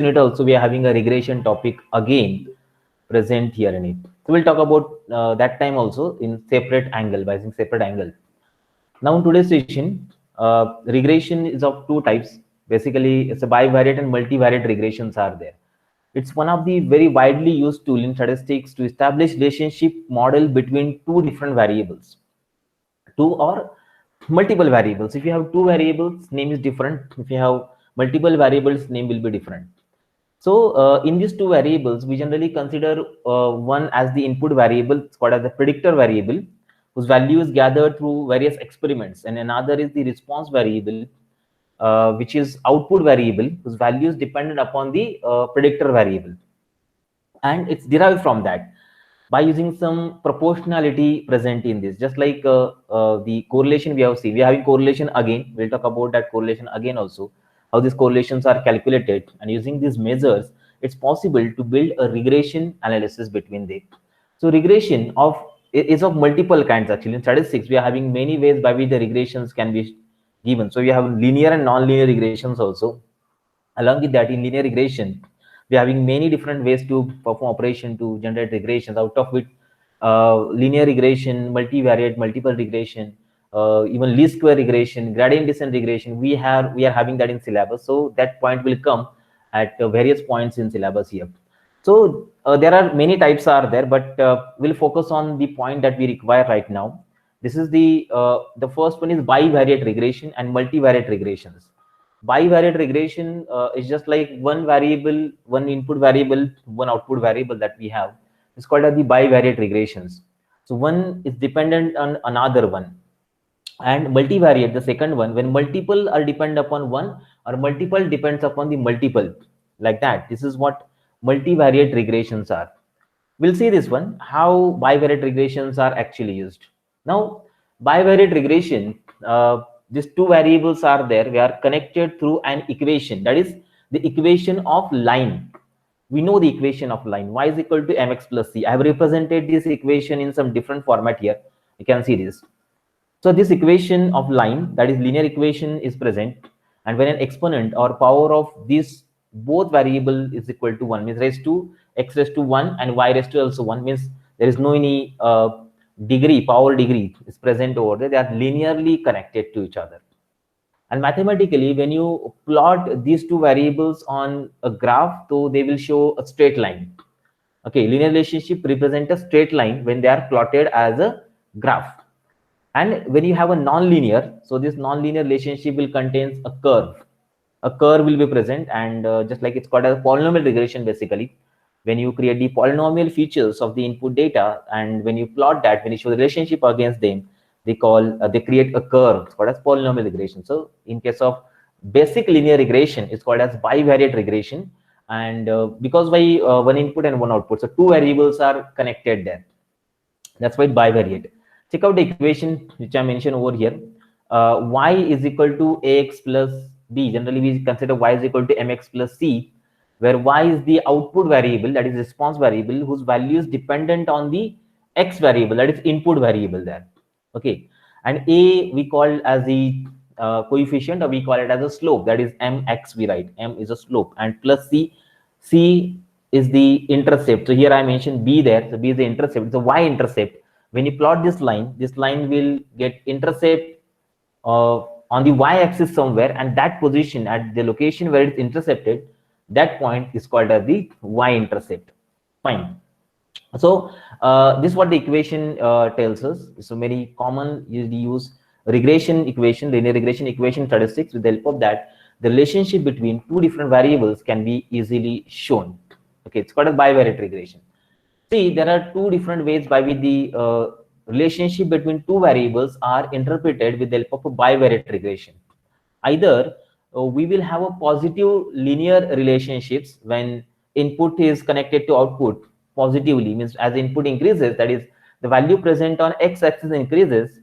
unit also we are having a regression topic again present here in it. So we'll talk about that time also in separate angle, by using separate angle. Now in today's session, regression is of two types. Basically, it's a bivariate and multivariate regressions are there. It's one of the very widely used tool in statistics to establish relationship model between two different variables, two or multiple variables. If you have two variables, name is different. If you have multiple variables, name will be different. So in these two variables, we generally consider one as the input variable, it's called as the predictor variable, whose value is gathered through various experiments, and another is the response variable, which is output variable, whose value is dependent upon the predictor variable, and it's derived from that by using some proportionality present in this. Just like the correlation we have seen, we are having correlation again. We'll talk about that correlation again also, how these correlations are calculated, and using these measures, it's possible to build a regression analysis between them. So regression is of multiple kinds. Actually, in statistics, we are having many ways by which the regressions can be given. So we have linear and non-linear regressions also. Along with that, in linear regression, we are having many different ways to perform operation to generate regressions, out of which linear regression, multivariate, multiple regression, even least square regression, gradient descent regression, we are having that in syllabus. So that point will come at various points in syllabus here. So there are many types are there, but we'll focus on the point that we require right now. This is the first one is bivariate regression and multivariate regressions. Bivariate regression is just like one variable, one input variable, one output variable that we have. It's called as the bivariate regressions. So one is dependent on another one. And multivariate, the second one, when multiple are depend upon one or multiple depends upon the multiple, like that. This is what multivariate regressions are. We'll see this one, how bivariate regressions are actually used. Now, bivariate regression, these two variables are there. We are connected through an equation. That is the equation of line. We know the equation of line. Y is equal to mx plus c. I have represented this equation in some different format here. You can see this. So this equation of line, that is linear equation, is present, and when an exponent or power of this both variable is equal to 1, means raised to x raised to 1 and y raised to also 1, means there is no any degree, power degree is present over there. They are linearly connected to each other. And mathematically, when you plot these two variables on a graph, so they will show a straight line. Okay, linear relationship represent a straight line when they are plotted as a graph. And when you have a non-linear, so this non-linear relationship will contain a curve. A curve will be present, and just like it's called a polynomial regression, basically, when you create the polynomial features of the input data, and when you plot that, when you show the relationship against them, they create a curve. It's called as polynomial regression. So in case of basic linear regression, it's called as bivariate regression, and because by one input and one output, so two variables are connected there. That's why bivariate. Check out the equation which I mentioned over here. Y is equal to ax plus b. Generally, we consider y is equal to mx plus c, where y is the output variable, that is response variable, whose value is dependent on the x variable, that is input variable there. Okay, and a we call as the coefficient, or we call it as a slope, that is mx. We write m is a slope, and plus c is the intercept. So here I mentioned b there. So b is the intercept. So y-intercept. When you plot this line will get intercept on the y-axis somewhere, and that position at the location where it's intercepted, that point is called as the y-intercept. Fine. So this is what the equation tells us. So very common usually use regression equation, linear regression equation statistics. With the help of that, the relationship between two different variables can be easily shown. Okay, it's called a bivariate regression. See, there are two different ways by which the relationship between two variables are interpreted with the help of a bivariate regression. Either we will have a positive linear relationships when input is connected to output positively, means as input increases, that is the value present on x-axis increases,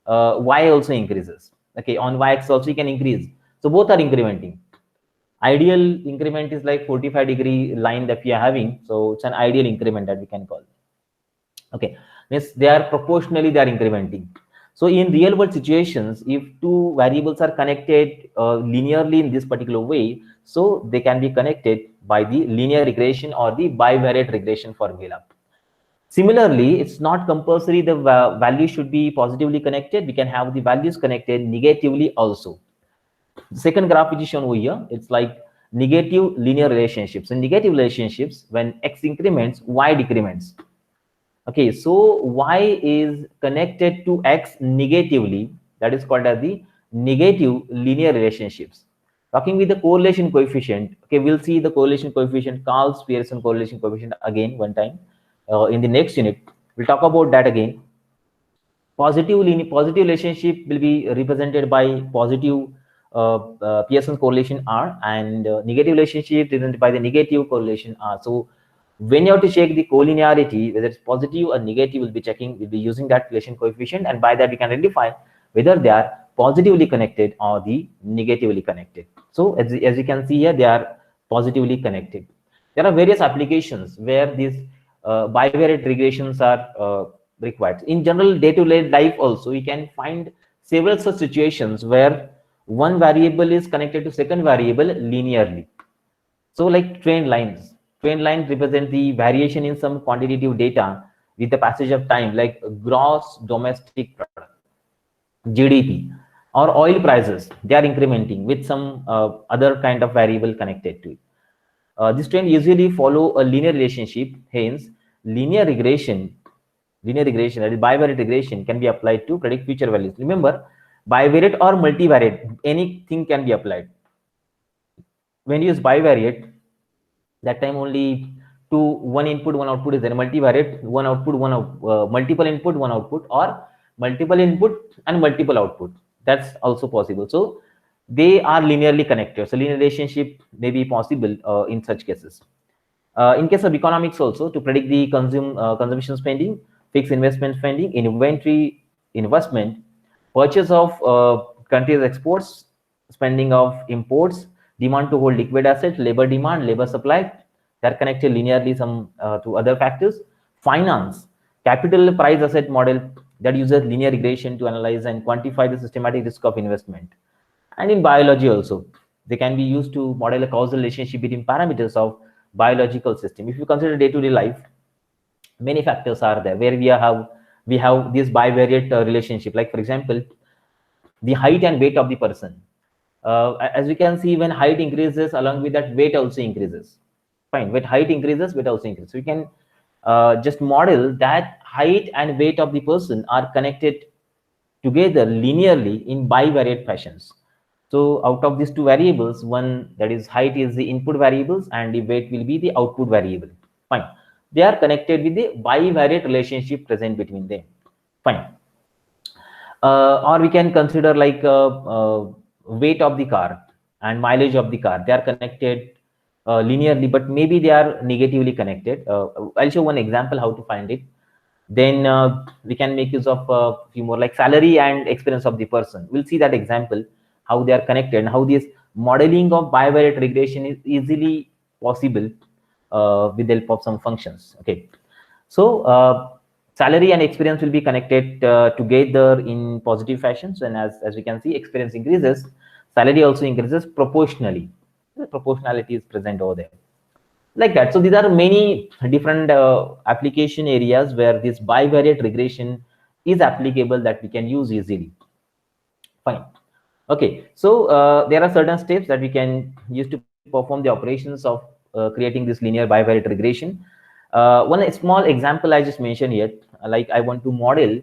y also increases. Okay, on y-axis also you can increase. So both are incrementing. Ideal increment is like 45-degree line that we are having, so it's an ideal increment that we can call. Okay, means they are proportionally, they are incrementing. So in real world situations, if two variables are connected linearly in this particular way, so they can be connected by the linear regression or the bivariate regression formula. Similarly, it's not compulsory the value should be positively connected. We can have the values connected negatively also. The second graph which is shown over here, it's like negative linear relationships. In negative relationships, when x increments, y decrements. Okay, so y is connected to x negatively. That is called as the negative linear relationships. Talking with the correlation coefficient, okay, we'll see the correlation coefficient, Karl's Pearson correlation coefficient again one time in the next unit. We'll talk about that again. Positive relationship will be represented by positive Pearson correlation R, and negative relationship represented by the negative correlation R. So when you have to check the collinearity, whether it's positive or negative, we'll be using that relation coefficient, and by that we can identify whether they are positively connected or the negatively connected. So as you can see here, they are positively connected. There are various applications where these bivariate regressions are required. In general, day-to-day life also, we can find several such situations where one variable is connected to second variable linearly. So like trend lines. Trend lines represent the variation in some quantitative data with the passage of time, like gross domestic product, GDP, or oil prices. They are incrementing with some other kind of variable connected to it. This trend usually follow a linear relationship. Hence, linear regression, that is bivariate regression, can be applied to predict future values. Remember, bivariate or multivariate, anything can be applied. When you use bivariate, that time only one input, one output is there. Multivariate, one output, multiple input, one output, or multiple input and multiple output. That's also possible. So they are linearly connected. So linear relationship may be possible in such cases. In case of economics also, to predict the consumption spending, fixed investment spending, inventory investment, purchase of countries' exports, spending of imports, demand to hold liquid assets, labor demand, labor supply, they are connected linearly some to other factors. Finance, capital price asset model that uses linear regression to analyze and quantify the systematic risk of investment. And in biology also, they can be used to model a causal relationship between parameters of biological system. If you consider day-to-day life, many factors are there where we have this bivariate relationship. Like for example, the height and weight of the person. As we can see, when height increases, along with that, weight also increases. Fine, when height increases, weight also increases. So we can just model that height and weight of the person are connected together linearly in bivariate fashions. So out of these two variables, one, that is height, is the input variables, and the weight will be the output variable. Fine. They are connected with the bivariate relationship present between them. Fine. Or we can consider like weight of the car and mileage of the car. They are connected linearly, but maybe they are negatively connected. I'll show one example how to find it. Then we can make use of a few more, like salary and experience of the person. We'll see that example, how they are connected and how this modeling of bivariate regression is easily possible with the help of some functions. Okay, so salary and experience will be connected together in positive fashions, and as we can see, experience increases, salary also increases proportionally. The proportionality is present over there, like that. So these are many different application areas where this bivariate regression is applicable, that we can use easily. Fine. Okay, so there are certain steps that we can use to perform the operations of creating this linear bivariate regression. One small example I just mentioned here, like I want to model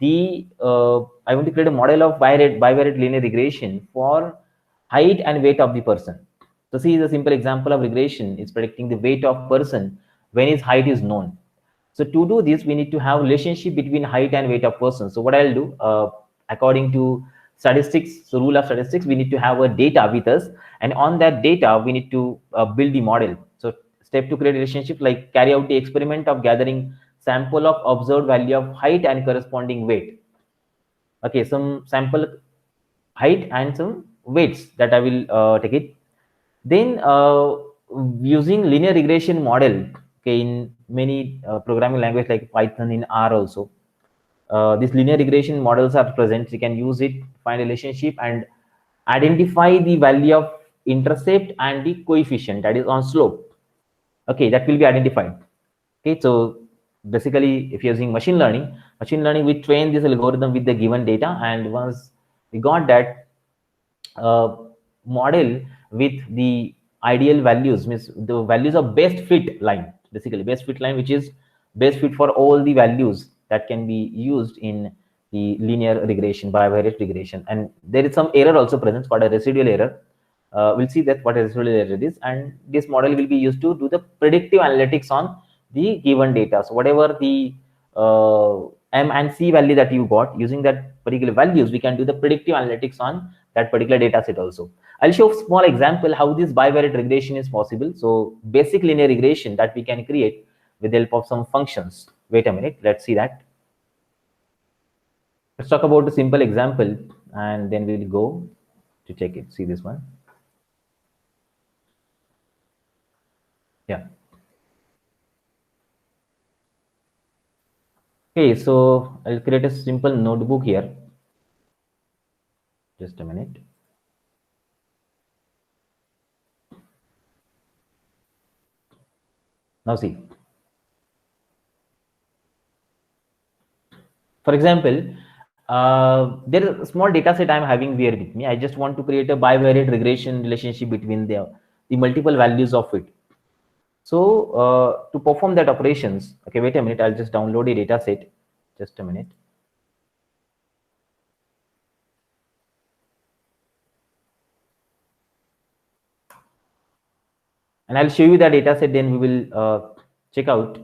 I want to create a model of bivariate linear regression for height and weight of the person. So see, the simple example of regression is predicting the weight of person when his height is known. So to do this, we need to have relationship between height and weight of person. So what I'll do, according to statistics, so rule of statistics, we need to have a data with us, and on that data, we need to build the model. So step to create relationship, like carry out the experiment of gathering sample of observed value of height and corresponding weight. Okay, some sample height and some weights that I will take it. Then using linear regression model, okay, in many programming language like Python, in R also, these linear regression models are present. You can use it, find relationship, and identify the value of intercept and the coefficient, that is on slope. Okay, that will be identified. Okay, so basically, if you're using machine learning, we train this algorithm with the given data, and once we got that model with the ideal values, means the values of best fit line, basically best fit line, which is best fit for all the values that can be used in the linear regression, bivariate regression. And there is some error also present called a residual error. We'll see that what a residual error is, and this model will be used to do the predictive analytics on the given data. So whatever the m and c value that you got, using that particular values, we can do the predictive analytics on that particular data set also. I'll show a small example how this bivariate regression is possible. So basic linear regression that we can create with the help of some functions. Wait a minute, let's see that. Let's talk about a simple example, and then we'll go to check it. See this one. Yeah. Okay, so I'll create a simple notebook here. Just a minute. Now see. For example, there is a small data set I'm having here with me. I just want to create a bivariate regression relationship between the multiple values of it. So to perform that operations, okay, wait a minute, I'll just download a data set. Just a minute. And I'll show you the data set, then we will check out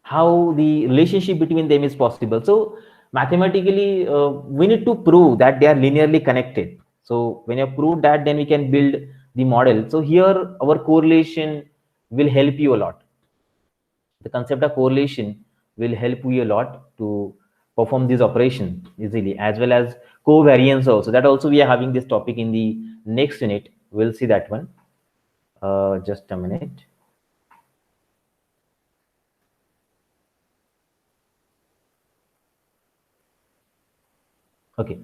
how the relationship between them is possible. So mathematically, we need to prove that they are linearly connected. So when you prove that, then we can build the model. So here our correlation will help you a lot. The concept of correlation will help you a lot to perform this operation easily, as well as covariance also. That also we are having this topic in the next unit. We'll see that one. Just a minute. Okay.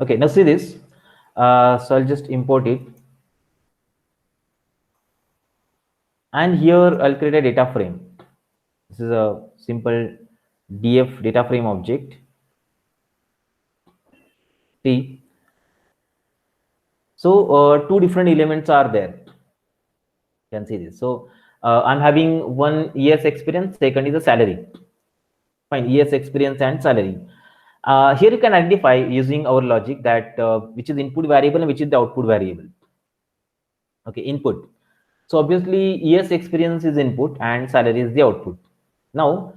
Okay, now see this. So I'll just import it. And here I'll create a data frame. This is a simple DF data frame object. See. So two different elements are there. You can see this. So I'm having one year's experience, second is a salary. Fine, year's experience and salary. Here you can identify using our logic that which is input variable and which is the output variable. Okay, input. So obviously year's experience is input and salary is the output. Now,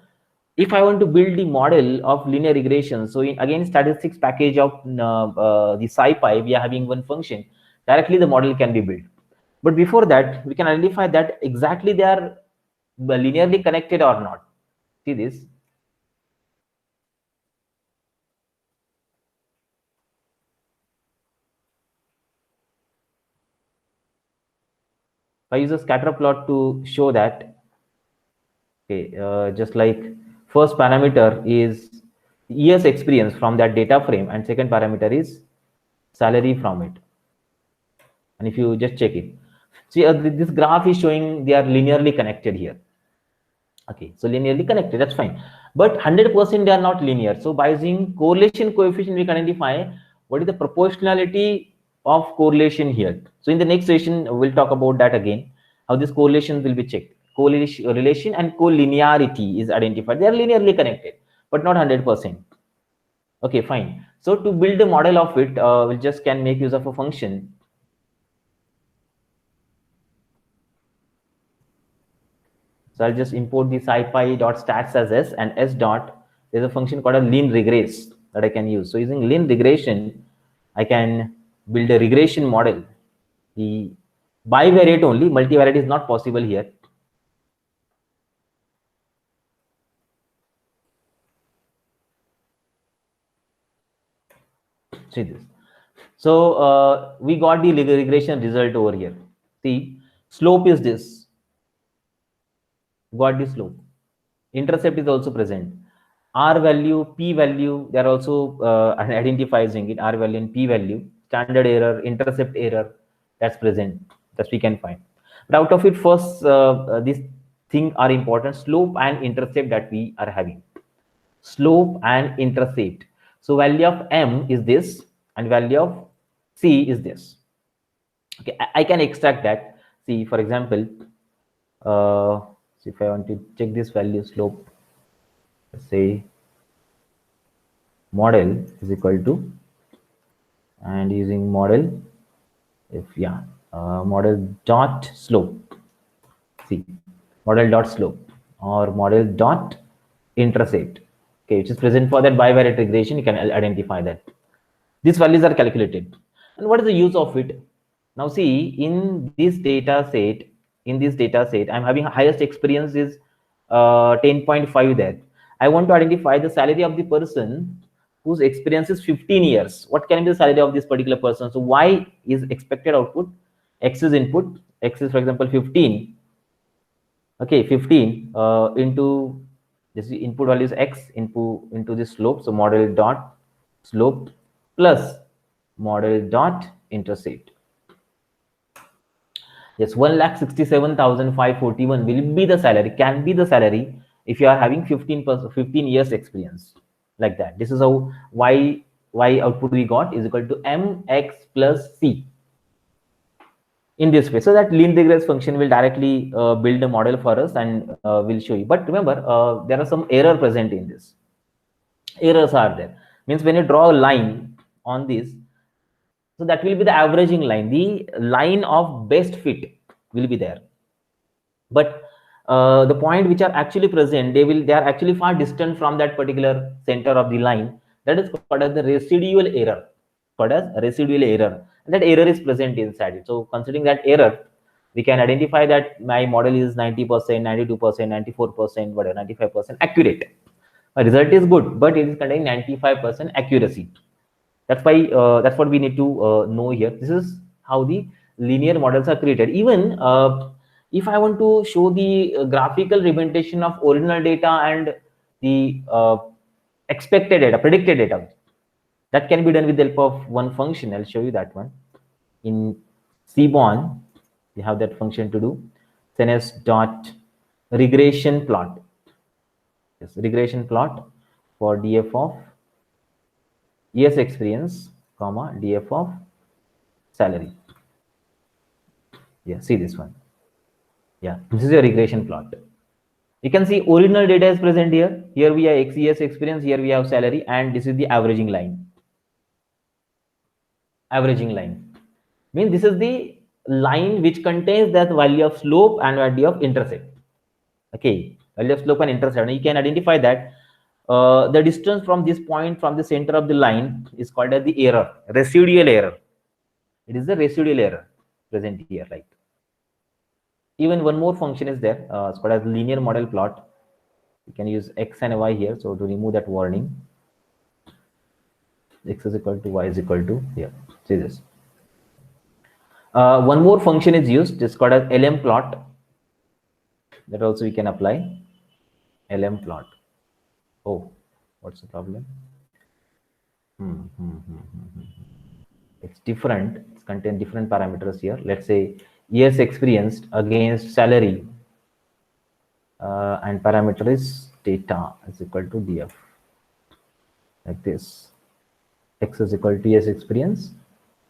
if I want to build the model of linear regression, so again statistics package of the SciPy, we are having one function. Directly the model can be built. But before that, we can identify that exactly they are linearly connected or not. See this. I use a scatter plot to show that. Okay, just like first parameter is years experience from that data frame, and second parameter is salary from it. And if you just check it, see this graph is showing they are linearly connected here. Okay, so linearly connected, that's fine. But 100% they are not linear. So by using correlation coefficient, we can identify what is the proportionality of correlation here. So in the next session, we'll talk about that again, how this correlation will be checked. Correlation and collinearity is identified. They are linearly connected, but not 100%. Okay, fine. So to build a model of it, we just can make use of a function. So I'll just import the scipy.stats as s, and s dot, there's a function called a lin regress that I can use. So using lin regression, I can build a regression model. The bivariate only, multivariate is not possible here. See this. So we got the regression result over here. See, slope is this. Got the slope. Intercept is also present. R value, P value, they are also identifying it. R value and P value, standard error, intercept error, that's present. That we can find. But out of it, first, these things are important: slope and intercept that we are having. Slope and intercept. So value of M is this, and value of C is this. Okay, I can extract that. See, for example, so if I want to check this value slope, let's say model is equal to, and using model, if model dot slope, see, model dot slope or model dot intercept, okay, which is present for that bivariate regression. You can identify that these values are calculated. And what is the use of it? Now see, in this data set, I'm having highest experience is 10.5 there. I want to identify the salary of the person whose experience is 15 years. What can be the salary of this particular person? So Y is expected output, X is input, X is for example 15. Okay, 15 into this input value is X into the slope. So model dot slope plus model dot intercept. Yes, 1,67,541 will be the salary, can be the salary if you are having 15 years experience, like that. This is how Y output we got is equal to mx plus c in this way. So that linear function will directly build a model for us and will show you. But remember, there are some error present in this. Errors are there. Means when you draw a line on this, so that will be the averaging line. The line of best fit will be there. But the point which are actually present, they are actually far distant from that particular center of the line. That is called as the residual error. Called as residual error. And that error is present inside it. So considering that error, we can identify that my model is 90%, 92%, 94%, whatever, 95% accurate. My result is good, but it is containing 95% accuracy. That's why that's what we need to know here. This is how the linear models are created. Even if I want to show the graphical representation of original data and the expected data, predicted data, that can be done with the help of one function. I'll show you that one. In Seaborn, we have that function to do. CNS dot regression plot. Yes, regression plot for DF of years experience, comma, DF of salary. Yeah, see this one. Yeah, this is your regression plot. You can see original data is present here. Here we have X years experience, here we have salary, and this is the averaging line. Averaging line means this is the line which contains that value of slope and value of intercept. Okay, value of slope and intercept. And you can identify that the distance from this point from the center of the line is called as the error, residual error. It is the residual error present here, right? Even one more function is there. It's called as linear model plot. You can use X and Y here. So to remove that warning, X is equal to Y is equal to here. See this. One more function is used. It's called as LM plot. That also we can apply. LM plot. Oh, what's the problem? It's different. It's contain different parameters here. Let's say years experienced against salary, and parameter is data is equal to DF, like this. X is equal to years experience,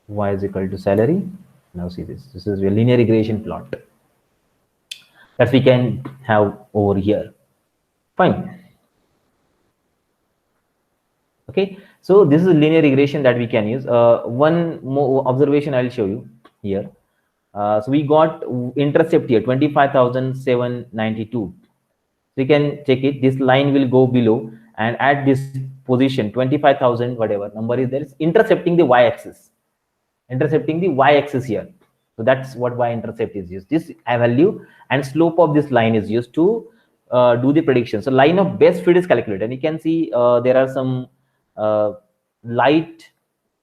Y is equal to salary. Now see this. This is a linear regression plot that we can have over here. Fine. Okay, so this is a linear regression that we can use. One more observation I'll show you here. So we got intercept here 25,792. So you can check it. This line will go below, and at this position 25,000 whatever number is there, is intercepting the y-axis. Intercepting the y-axis here. So that's what y-intercept is used. This value and slope of this line is used to do the prediction. So line of best fit is calculated, and you can see there are some light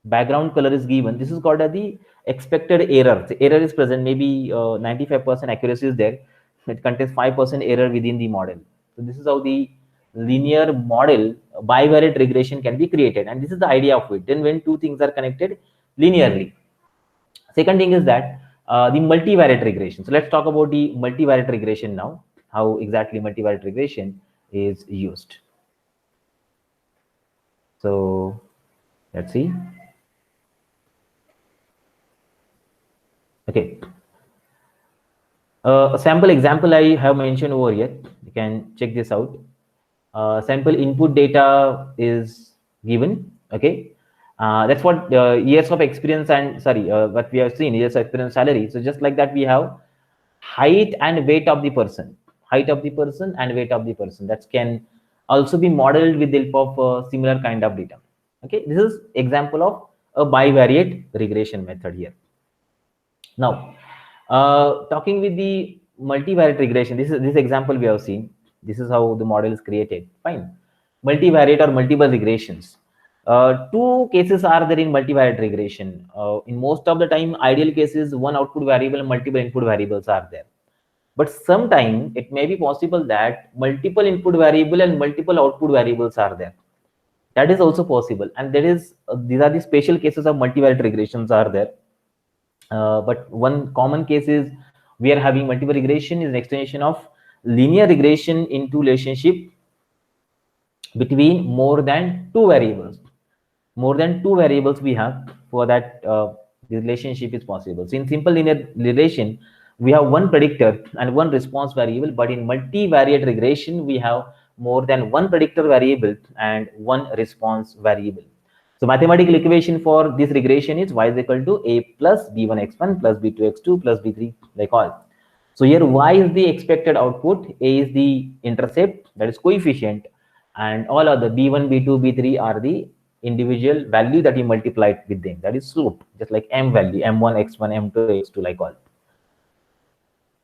background color is given. This is called as the expected error. The error is present, maybe 95% accuracy is there. It contains 5% error within the model. So this is how the linear model bivariate regression can be created, and this is the idea of it. Then when two things are connected linearly. Second thing is that the multivariate regression. So let's talk about the multivariate regression now, how exactly multivariate regression is used. So let's see. Okay. A sample example I have mentioned over here. You can check this out. Sample input data is given. Okay. That's what years of experience and what we have seen, years of experience, salary. So just like that, we have height and weight of the person, and weight of the person. That can also be modeled with the help of similar kind of data. Okay. This is example of a bivariate regression method here. Now, talking with the multivariate regression, this example we have seen. This is how the model is created. Fine. Multivariate or multiple regressions. Two cases are there in multivariate regression. In most of the time, ideal cases, one output variable and multiple input variables are there. But sometimes it may be possible that multiple input variable and multiple output variables are there. That is also possible, and that is these are the special cases of multivariate regressions are there. But one common case is we are having multiple regression is an extension of linear regression into relationship between more than two variables. More than two variables we have for that the relationship is possible. So in simple linear relation, we have one predictor and one response variable, but in multivariate regression, we have more than one predictor variable and one response variable. So mathematical equation for this regression is y is equal to a plus b1 x1 plus b2 x2 plus b3 like all. So here y is the expected output, a is the intercept, that is coefficient, and all other b1, b2, b3 are the individual value that you multiplied with them, that is slope, just like m value, m1 x1 m2 x2 like all.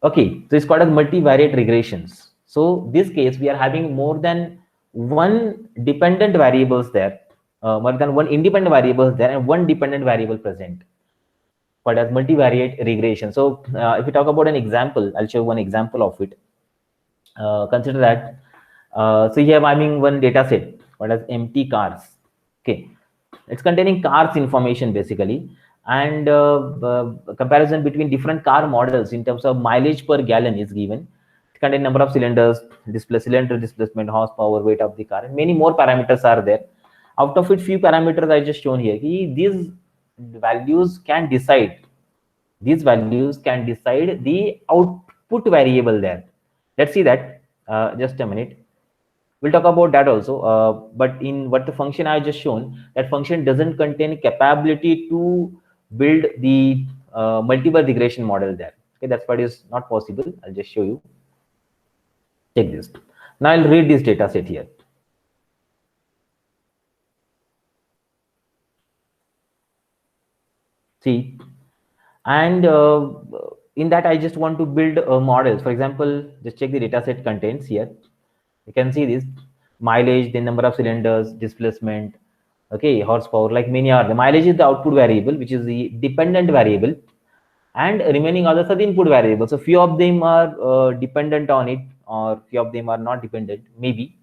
Okay, so it's called as multivariate regressions. So this case we are having more than one dependent variables there, more than one independent variables there, and one dependent variable present, called as multivariate regression. So if we talk about an example, I'll show one example of it. Consider that so here I'm having one data set called as empty cars. Okay, it's containing cars information basically, and comparison between different car models in terms of mileage per gallon is given. It contains number of cylinders, cylinder displacement, horsepower, weight of the car, and many more parameters are there. Out of it, few parameters I just shown here. These values can decide. These values can decide the output variable there. Let's see that. Just a minute. We'll talk about that also. But in what the function I just shown, that function doesn't contain capability to build the multiple regression model there. Okay, that's what is not possible. I'll just show you. Check this. Now I'll read this data set here. See, and in that I just want to build models. For example, just check the data set contents here. You can see this mileage, the number of cylinders, displacement, okay, horsepower, like many are. The mileage is the output variable, which is the dependent variable, and remaining others are the input variables. So few of them are dependent on it, or few of them are not dependent, maybe.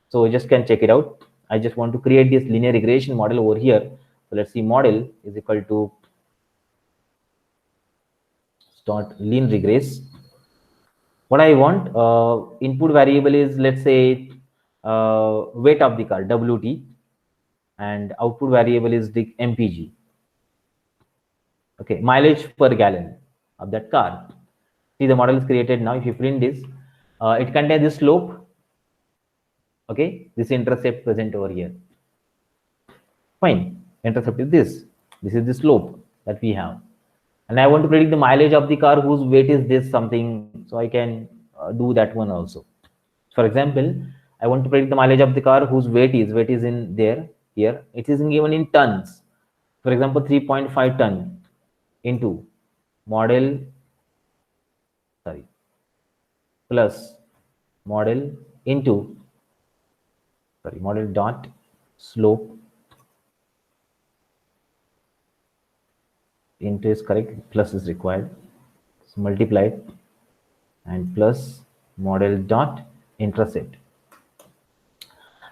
So just can check it out. I just want to create this linear regression model over here. So let's see, model is equal to start lean regress. What I want, input variable is, let's say, weight of the car, WT, and output variable is the MPG. Okay, mileage per gallon of that car. See, the model is created now. If you print this, it contains this slope. Okay, this intercept present over here. Fine, intercept is this. This is the slope that we have, and I want to predict the mileage of the car whose weight is this something. So I can do that one also. For example, I want to predict the mileage of the car whose weight is in there. Here it is given in tons. For example, 3.5 ton into model, sorry, plus model into, sorry, model dot slope into is correct, plus is required. So multiply it and plus model dot intercept.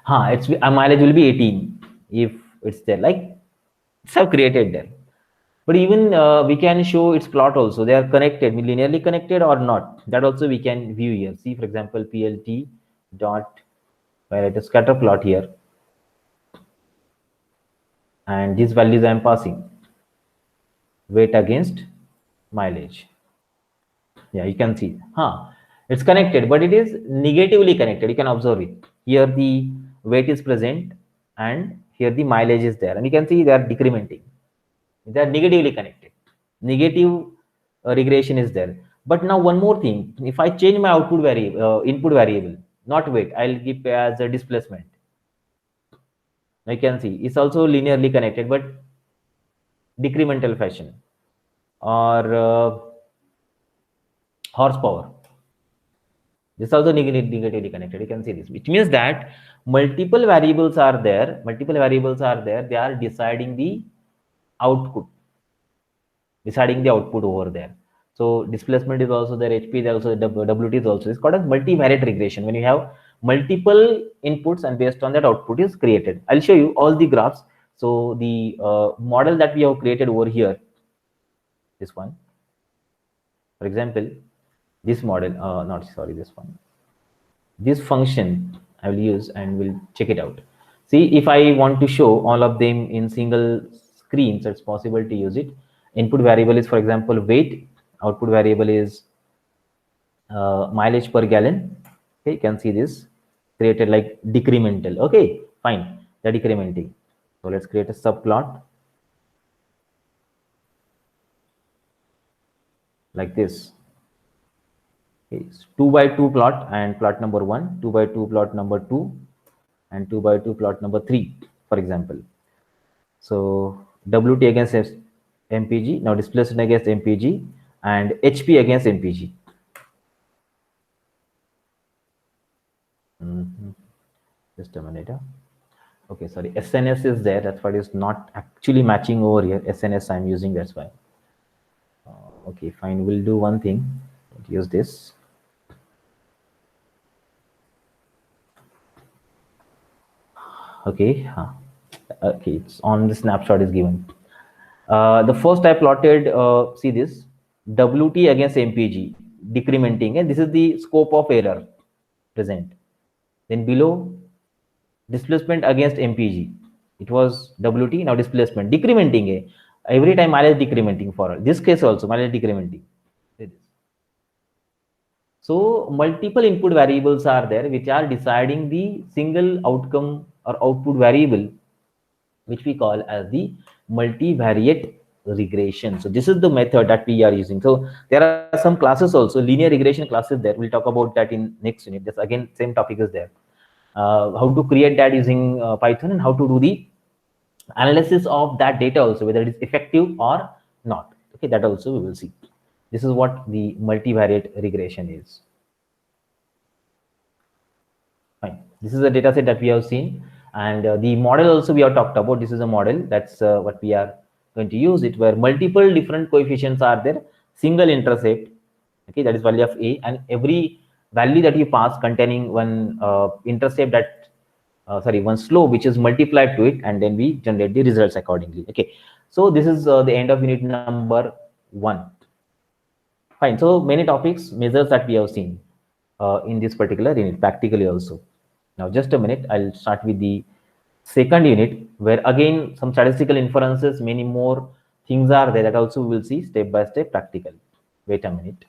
It's mileage will be 18 if it's there, like it's have created there. But even we can show its plot also. They are connected, linearly connected or not. That also we can view here. See, for example, PLT dot, I write a scatter plot here, and these values I am passing weight against mileage. Yeah, you can see. It's connected, but it is negatively connected. You can observe it. Here the weight is present, and here the mileage is there, and you can see they are decrementing. They are negatively connected. Negative regression is there. But now one more thing: if I change my output variable, input variable, not weight, I'll give as a displacement. You can see it's also linearly connected, but decremental fashion, or horsepower. This is also negatively connected. You can see this, which means that multiple variables are there. Multiple variables are there. They are deciding the output, over there. So displacement is also there. HP is also, WT is also. It's called as multivariate regression. When you have multiple inputs and based on that output is created. I'll show you all the graphs. So the model that we have created over here, this one, for example, this model, not sorry, this one. This function I will use and we'll check it out. See, if I want to show all of them in single screen, so it's possible to use it. Input variable is, for example, weight. Output variable is mileage per gallon. Okay, you can see this created like decremental. Okay, fine, the decrementing. So let's create a subplot like this. Okay, 2x2 plot and plot number 1, 2x2 plot number 2, and 2x2 plot number 3, for example. So WT against MPG, now displacement against MPG, and HP against MPG. Just a minute. Okay, sorry, SNS is there. That's why it's not actually matching over here. SNS I'm using, that's why. Okay, fine. We'll do one thing. Use this. Okay, okay, it's on the snapshot is given. The first I plotted, see this, WT against MPG, decrementing, and this is the scope of error present. Then below, displacement against MPG, it was WT, now displacement, decrementing. Every time mileage decrementing for this case also, mileage decrementing. So multiple input variables are there which are deciding the single outcome or output variable, which we call as the multivariate regression. So this is the method that we are using. So there are some classes also, linear regression classes there. We'll talk about that in next unit. This again, same topic is there. How to create that using Python, and how to do the analysis of that data also, whether it is effective or not. Okay, that also we will see. This is what the multivariate regression is. Fine. This is a data set that we have seen, and the model also we have talked about. This is a model, that's what we are going to use it, where multiple different coefficients are there, single intercept. Okay, that is value of A, and every value that you pass containing one intercept that one slope which is multiplied to it, and then we generate the results accordingly. Okay, so this is the end of unit number 1. Fine. So many topics, measures that we have seen in this particular unit practically also. Now just a minute, I'll start with the second unit, where again some statistical inferences, many more things are there that also we will see step by step practical. Wait a minute.